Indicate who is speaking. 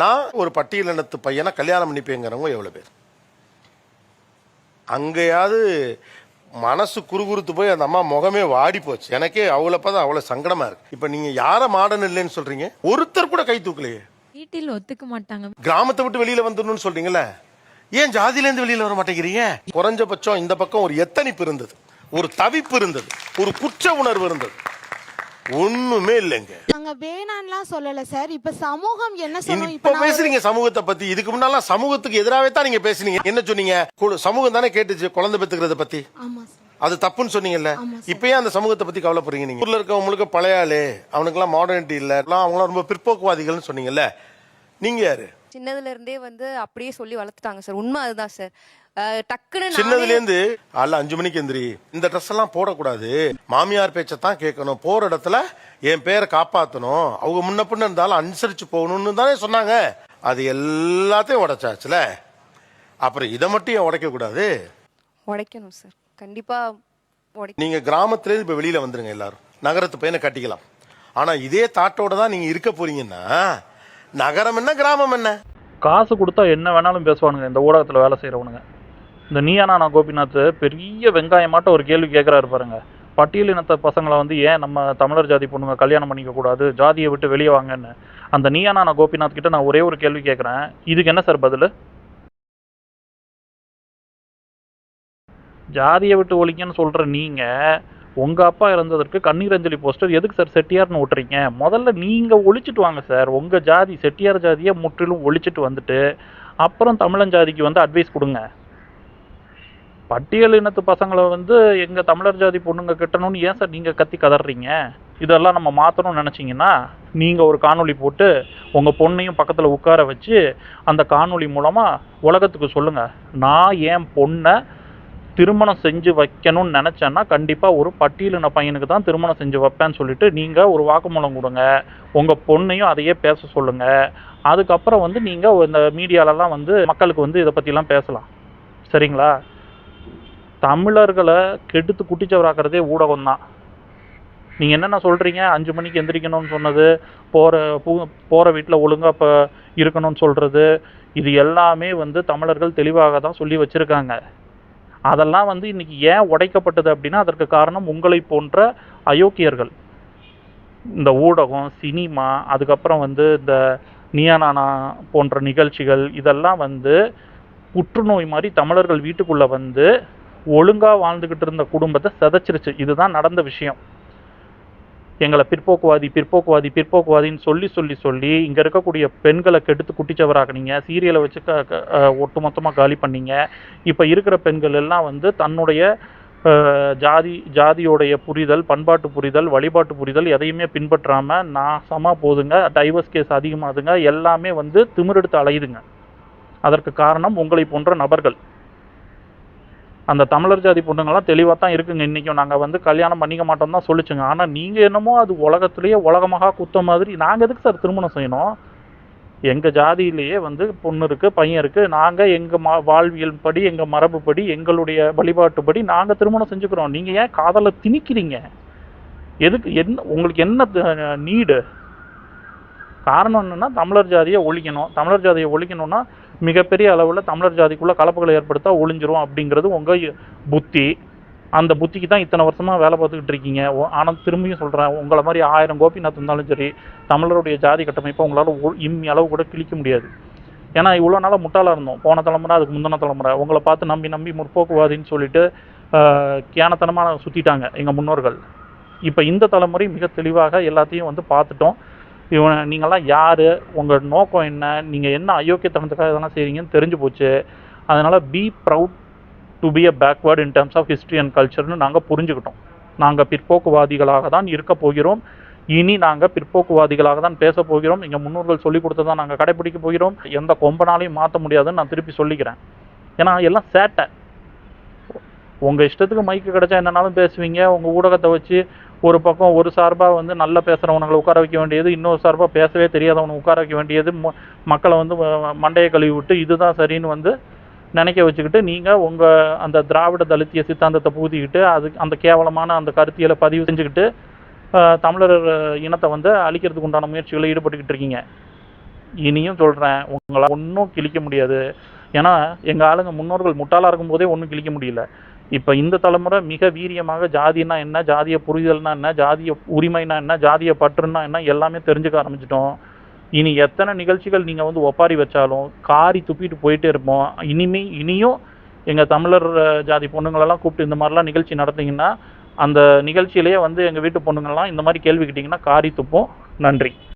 Speaker 1: நான் ஒரு பட்டியலினத்து பையனை கல்யாணம் பண்ணிப்பேங்கிறவங்க எவ்வளோ பேர்? அங்கேயாவது மனசு குறுகுறுத்து போய் அந்த அம்மா முகமே வாடி போச்சு. எனக்கே அவ்வளோப்பதான் அவ்வளோ சங்கடமா இருக்கு. இப்போ நீங்க யாரை மாடர்ன் இல்லைன்னு சொல்றீங்க? ஒருத்தர் கூட கை தூக்கலையே.
Speaker 2: வீட்டில் ஒத்துக்க மாட்டாங்க.
Speaker 1: கிராமத்தை விட்டு வெளியில வந்துடணும்னு சொல்றீங்கல்ல, ஏன் ஜாதியிலேருந்து வெளியில வர மாட்டேங்கிறீங்க? குறைஞ்சபட்சம் இந்த பக்கம் ஒரு எத்தனிப்பு இருந்தது, ஒரு தவிப்பு இருந்தது, ஒரு குற்ற உணர்வு இருந்தது. ஒண்ணுமே இல்லைங்க.
Speaker 3: நாங்க வேணான்லாம் சொல்லல சார். இப்ப சமூகம் என்ன சொல்லும்?
Speaker 1: இப்ப பேசுறீங்க சமூகத்தை பத்தி. இதுக்கு முன்னால சமூகத்துக்கு எதிராகவே தான் நீங்க பேசுனீங்க. என்ன சொன்னீங்க? சமூகம் தானே கேட்டுச்சு குழந்தை பெத்துக்கிறத பத்தி.
Speaker 3: ஆமா சார்.
Speaker 1: அது தப்புன்னு சொன்னீங்கல்ல. இப்பயே அந்த சமூகத்தை பத்தி கவலைப்படுறீங்க. நீங்க ஊர்ல இருக்க உங்களுக்கு பழைய ஆளு, அவனுக்கு எல்லாம் மாடர்னிட்டி இல்ல, அவங்களாம் ரொம்ப பிற்போக்குவாதிகள்னு சொன்னீங்கல்ல. நீங்க யாரு?
Speaker 4: சின்னதுல இருந்தே வந்து அப்படியே சொல்லி வளர்த்துட்டாங்க சார். உண்மை அதுதான் சார். டக்குன்னு
Speaker 1: சின்னதுல இருந்து அல்ல 5 மணிக்கு எந்திரி, இந்த ட்ரெஸ் எல்லாம் போடக்கூடாது, மாமியார் பேச்சத்தான் கேட்கணும், போற இடத்துல என் பேரை காப்பாத்தணும், அவங்க முன்ன பின்ன இருந்தாலும் அனுசரிச்சு போகணும்னு தானே சொன்னாங்க. அது எல்லாத்தையும் உடைச்சாச்சுல. அப்புறம் இதை மட்டும் ஏன் உடைக்க கூடாது?
Speaker 4: உடைக்கணும் சார், கண்டிப்பா உடைக்கணும்.
Speaker 1: நீங்க கிராமத்துல இப்ப வெளியில வந்துருங்க, எல்லாரும் நகரத்து பையனை கட்டிக்கலாம். ஆனா இதே தாட்டோட தான் நீங்க இருக்க போறீங்கன்னா நகரம் என்ன கிராமம் என்ன?
Speaker 5: காசு கொடுத்தா என்ன வேணாலும் பேசுவானுங்க இந்த ஊடகத்தில் வேலை செய்கிறவனுங்க. இந்த நீயானா கோபிநாத் பெரிய வெங்காயமாட்ட ஒரு கேள்வி கேட்குறாரு பாருங்க. பட்டியலினத்த பசங்களை வந்து ஏன் நம்ம தமிழர் ஜாதி பொண்ணுங்க கல்யாணம் பண்ணிக்க கூடாது, ஜாதியை விட்டு வெளியே வாங்கன்னு அந்த நீயானா கோபிநாத் கிட்ட நான் ஒரே ஒரு கேள்வி கேட்குறேன். இதுக்கு என்ன சார் பதில்? ஜாதியை விட்டு ஒழிக்கன்னு சொல்கிற நீங்கள் உங்கள் அப்பா இறந்ததற்கு கண்ணீர் அஞ்சலி போஸ்டர் எதுக்கு சார் செட்டியார்னு விட்டுறீங்க? முதல்ல நீங்கள் ஒழிச்சிட்டு வாங்க சார். உங்கள் ஜாதி செட்டியார் ஜாதியை முற்றிலும் ஒழிச்சிட்டு வந்துட்டு அப்புறம் தமிழன் ஜாதிக்கு வந்து அட்வைஸ் கொடுங்க. பட்டியல் இனத்து பசங்களை வந்து எங்கள் தமிழர் ஜாதி பொண்ணுங்க கட்டணும்னு ஏன் சார் நீங்கள் கத்தி கதறீங்க? இதெல்லாம் நம்ம மாற்றணும்னு நினச்சிங்கன்னா நீங்கள் ஒரு காணொளி போட்டு உங்கள் பொண்ணையும் பக்கத்தில் உட்கார வச்சு அந்த காணொளி மூலமாக உலகத்துக்கு சொல்லுங்கள், நான் என் பொண்ணை திருமணம் செஞ்சு வைக்கணும்னு நினச்சேன்னா கண்டிப்பாக ஒரு பட்டியலின பையனுக்கு தான் திருமணம் செஞ்சு வைப்பேன்னு சொல்லிட்டு நீங்கள் ஒரு வாக்குமூலம் கொடுங்க. உங்கள் பொண்ணையும் அதையே பேச சொல்லுங்கள். அதுக்கப்புறம் வந்து நீங்கள் இந்த மீடியாலெல்லாம் வந்து மக்களுக்கு வந்து இதை பற்றிலாம் பேசலாம். சரிங்களா? தமிழர்களை கெடுத்து குட்டிச்சவராக்கிறதே ஊடகம் தான். நீங்கள் என்னென்ன சொல்கிறீங்க? 5 மணிக்கு எந்திரிக்கணும்னு சொன்னது, போகிற வீட்டில் ஒழுங்காக இப்போ இருக்கணும்னு சொல்கிறது, இது எல்லாமே வந்து தமிழர்கள் தெளிவாக தான் சொல்லி வச்சுருக்காங்க. அதெல்லாம் வந்து இன்னைக்கு ஏன் உடைக்கப்பட்டது அப்படின்னா அதற்கு காரணம் உங்களை போன்ற அயோக்கியர்கள். இந்த ஊடகம், சினிமா, அதுக்கப்புறம் வந்து இந்த நியானானா போன்ற நிகழ்ச்சிகள் இதெல்லாம் வந்து புற்றுநோய் மாதிரி தமிழர்கள் வீட்டுக்குள்ளே வந்து ஒழுங்காக வாழ்ந்துக்கிட்டு இருந்த குடும்பத்தை சிதைச்சிருச்சு. இதுதான் நடந்த விஷயம். எங்களை பிற்போக்குவாதி பிற்போக்குவாதி பிற்போக்குவாதின்னு சொல்லி சொல்லி சொல்லி இங்கே இருக்கக்கூடிய பெண்களை கெடுத்து குட்டிச்சவராக்குனீங்க. சீரியலை வச்சு ஒட்டுமொத்தமாக காலி பண்ணீங்க. இப்போ இருக்கிற பெண்கள் எல்லாம் வந்து தன்னுடைய ஜாதியோடைய புரிதல், பண்பாட்டு புரிதல், வழிபாட்டு புரிதல் எதையுமே பின்பற்றாமல் நாசமாக போதுங்க. டைவர்ஸ் கேஸ் அதிகமாகுதுங்க. எல்லாமே வந்து திமிரெடுத்து அலையுதுங்க. அதற்கு காரணம் உங்களை போன்ற நபர்கள். அந்த தமிழர் ஜாதி பொண்ணுங்கள்லாம் தெளிவாக தான் இருக்குங்க. இன்றைக்கும் நாங்கள் வந்து கல்யாணம் பண்ணிக்க மாட்டோம் தான் சொல்லிச்சுங்க. ஆனால் நீங்கள் என்னமோ அது உலகத்துலேயே உலகமாக குத்த மாதிரி நாங்கள் எதுக்கு சார் திருமணம் செய்யணும்? எங்கள் ஜாதியிலேயே வந்து பொண்ணு இருக்குது, பையன் இருக்குது. நாங்கள் எங்கள் வாழ்வியல் படி, எங்கள் மரபுப்படி, எங்களுடைய வழிபாட்டுப்படி நாங்கள் திருமணம் செஞ்சுக்கிறோம். நீங்கள் ஏன் காதலை திணிக்கிறீங்க? எதுக்கு? உங்களுக்கு என்ன நீடு? காரணம் என்னென்னா தமிழர் ஜாதியை ஒழிக்கணும். தமிழர் ஜாதியை ஒழிக்கணும்னா மிகப்பெரிய அளவில் தமிழர் ஜாதிக்குள்ளே கலப்புகளை ஏற்படுத்தா ஒழிஞ்சிரும் அப்படிங்கிறது உங்கள் புத்தி. அந்த புத்திக்கு தான் இத்தனை வருஷமாக வேலை பார்த்துக்கிட்டு இருக்கீங்க. ஆனால் திரும்பியும் சொல்கிறேன், உங்களை மாதிரி 1000 கோபிநாத் இருந்தாலும் சரி தமிழருடைய ஜாதி கட்டமைப்பை உங்களால் இம்மி அளவு கூட கிழிக்க முடியாது. ஏன்னா இவ்வளோ நாளாக முட்டாளாக இருந்தோம். போன தலைமுறை, அதுக்கு முந்தின தலைமுறை உங்களை பார்த்து நம்பி முற்போக்குவாதின்னு சொல்லிட்டு கேனத்தனமாக சுற்றிட்டாங்க எங்கள் முன்னோர்கள். இப்போ இந்த தலைமுறை மிக தெளிவாக எல்லாத்தையும் வந்து பார்த்துட்டோம். நீங்கள்லாம் யார், உங்கள் நோக்கம் என்ன, நீங்கள் என்ன அயோக்கியத்தனத்துக்காக இதெல்லாம் செய்கிறீங்கன்னு தெரிஞ்சு போச்சு. அதனால் be proud to be a backward in terms of history and கல்ச்சர்னு நாங்கள் புரிஞ்சுக்கிட்டோம். நாங்கள் பிற்போக்குவாதிகளாக தான் இருக்க போகிறோம். இனி நாங்கள் பிற்போக்குவாதிகளாக தான் பேச போகிறோம். எங்கள் முன்னோர்கள் சொல்லிக் கொடுத்ததான் நாங்கள் கடைப்பிடிக்க போகிறோம். எந்த கொம்பனாலையும் மாற்ற முடியாதுன்னு நான் திருப்பி சொல்லிக்கிறேன். ஏன்னா எல்லாம் சேட்டை. உங்கள் இஷ்டத்துக்கு மைக்கு கிடச்சா என்னன்னாலும் பேசுவீங்க. உங்கள் ஊடகத்தை வச்சு ஒரு பக்கம் ஒரு சார்பாக வந்து நல்லா பேசுகிறவங்களை உட்கார வைக்க வேண்டியது, இன்னொரு சார்பாக பேசவே தெரியாதவனை உட்கார வைக்க வேண்டியது, மக்களை வந்து மண்டையை கழுவி விட்டு இதுதான் சரின்னு வந்து நினைக்க வச்சுக்கிட்டு நீங்கள் உங்கள் அந்த திராவிட தலித்திய சித்தாந்தத்தை பூதிக்கிட்டு அந்த கேவலமான அந்த கருத்தியலை பதிவு செஞ்சுக்கிட்டு தமிழர் இனத்தை வந்து அழிக்கிறதுக்கு உண்டான முயற்சிகளில் ஈடுபட்டுக்கிட்டு இருக்கீங்க. இனியும் சொல்கிறேன், உங்களால் ஒன்றும் கிழிக்க முடியாது. ஏன்னா எங்கள் ஆளுங்க முன்னோர்கள் முட்டாளாக இருக்கும்போதே ஒன்றும் கிழிக்க முடியல. இப்போ இந்த தலைமுறை மிக வீரியமாக ஜாதினா என்ன, ஜாதிய புரிதல்னா என்ன, ஜாதிய உரிமைனா என்ன, ஜாதிய பற்றுனா என்ன எல்லாமே தெரிஞ்சுக்க ஆரம்பிச்சிட்டோம். இனி எத்தனை நிகழ்ச்சிகள் நீங்கள் வந்து ஒப்பாரி வச்சாலும் காரி துப்பிட்டு போயிட்டே இருப்போம். இனியும் எங்கள் தமிழர் ஜாதி பொண்ணுங்களெல்லாம் கூப்பிட்டு இந்த மாதிரிலாம் நிகழ்ச்சி நடத்திங்கன்னா அந்த நிகழ்ச்சியிலேயே வந்து எங்கள் வீட்டு பொண்ணுங்கள்லாம் இந்த மாதிரி கேள்வி கேட்டிங்கன்னா காரி துப்போம். நன்றி.